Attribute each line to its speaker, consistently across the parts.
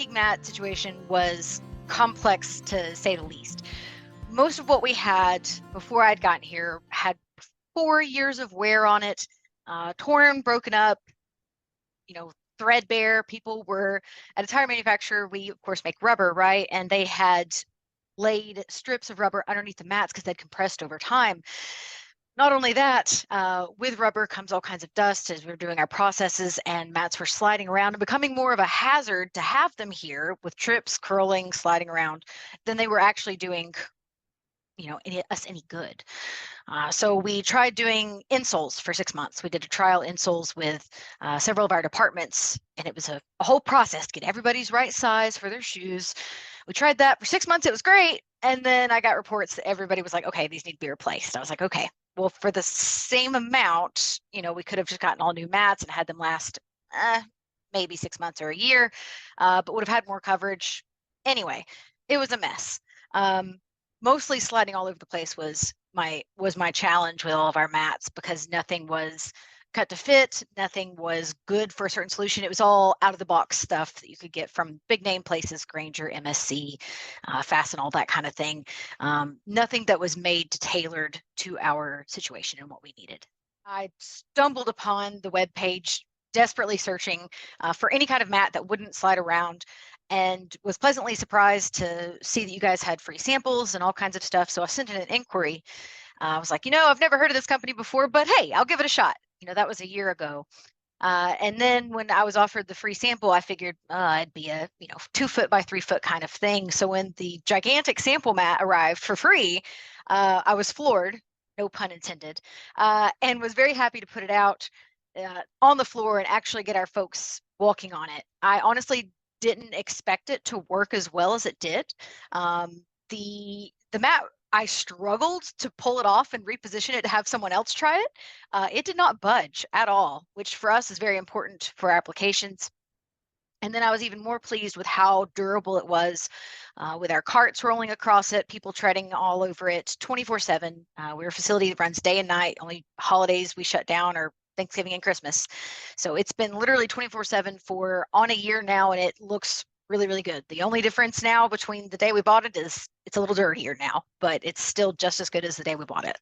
Speaker 1: fatigue mat situation was complex to say the least. Most of what we had before I'd gotten here had 4 years of wear on it, torn, broken up, threadbare. People were at a tire manufacturer. We of course make rubber, right? And they had laid strips of rubber underneath the mats because they'd compressed over time. Not only that, with rubber comes all kinds of dust as we were doing our processes, and mats were sliding around and becoming more of a hazard to have them here with trips, curling, sliding around than they were actually doing us any good. So we tried doing insoles for 6 months. We did a trial insoles with several of our departments, and it was a whole process to get everybody's right size for their shoes. We tried that for 6 months. It was great. And then I got reports that everybody was like, okay, these need to be replaced. I was like, okay, well, for the same amount, we could have just gotten all new mats and had them last maybe 6 months or a year, but would have had more coverage. Anyway, it was a mess. Mostly sliding all over the place was my challenge with all of our mats, because nothing was cut to fit, nothing was good for a certain solution. It was all out of the box stuff that you could get from big name places, Grainger, MSC, Fastenal, that kind of thing. Nothing that was made tailored to our situation and what we needed. I stumbled upon the web page, desperately searching for any kind of mat that wouldn't slide around, and was pleasantly surprised to see that you guys had free samples and all kinds of stuff. So I sent in an inquiry. I was like, I've never heard of this company before, but hey, I'll give it a shot. That was a year ago. And then when I was offered the free sample, I figured it'd be a 2 foot by 3 foot kind of thing. So when the gigantic sample mat arrived for free, I was floored, no pun intended, and was very happy to put it out on the floor and actually get our folks walking on it. I honestly didn't expect it to work as well as it did. The mat, I struggled to pull it off and reposition it to have someone else try it. It did not budge at all, which for us is very important for our applications. And then I was even more pleased with how durable it was, with our carts rolling across it, people treading all over it 24/7. We're a facility that runs day and night. Only holidays we shut down are Thanksgiving and Christmas. So it's been literally 24/7 for on a year now, and it looks really, really good. The only difference now between the day we bought it is it's a little dirtier now, but it's still just as good as the day we bought it.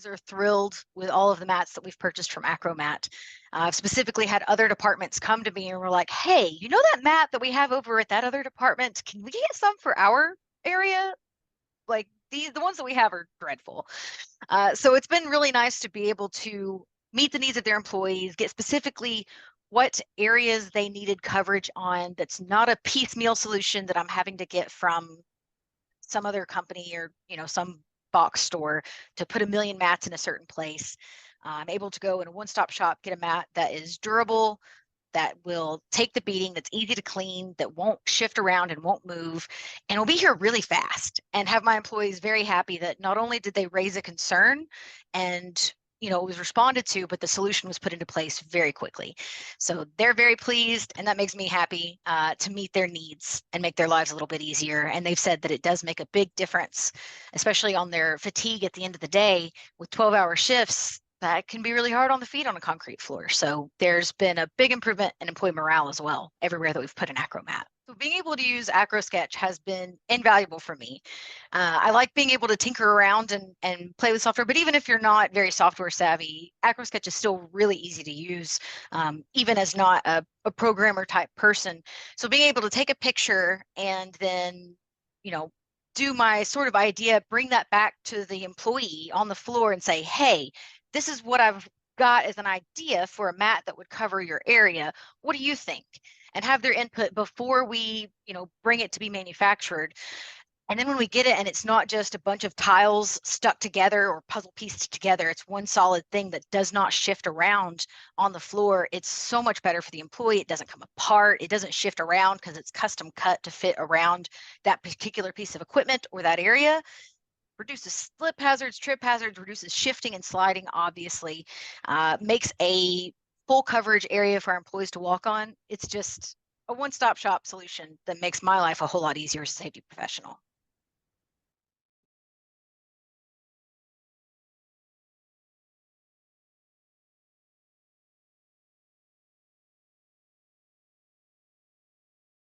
Speaker 1: We are thrilled with all of the mats that we've purchased from AcroMat. I've specifically had other departments come to me and were like, hey, that mat that we have over at that other department, can we get some for our area? Like the ones that we have are dreadful. So it's been really nice to be able to meet the needs of their employees, get specifically what areas they needed coverage on. That's not a piecemeal solution that I'm having to get from some other company or some box store to put a million mats in a certain place. I'm able to go in a one-stop shop, get a mat that is durable, that will take the beating, that's easy to clean, that won't shift around and won't move, and will be here really fast, and have my employees very happy that not only did they raise a concern and it was responded to, but the solution was put into place very quickly. So they're very pleased, and that makes me happy to meet their needs and make their lives a little bit easier. And they've said that it does make a big difference, especially on their fatigue at the end of the day. With 12-hour shifts, that can be really hard on the feet on a concrete floor. So there's been a big improvement in employee morale as well, everywhere that we've put an AcroMat. So being able to use AcroSketch has been invaluable for me. I like being able to tinker around and play with software, but even if you're not very software savvy, AcroSketch is still really easy to use, even as not a programmer type person. So being able to take a picture and then, do my sort of idea, bring that back to the employee on the floor and say, hey, this is what I've got as an idea for a mat that would cover your area. What do you think? And have their input before we, bring it to be manufactured. And then when we get it and it's not just a bunch of tiles stuck together or puzzle pieced together, it's one solid thing that does not shift around on the floor. It's so much better for the employee. It doesn't come apart. It doesn't shift around because it's custom cut to fit around that particular piece of equipment or that area. Reduces slip hazards, trip hazards, reduces shifting and sliding, obviously, makes a full coverage area for our employees to walk on. It's just a one-stop shop solution that makes my life a whole lot easier as a safety professional.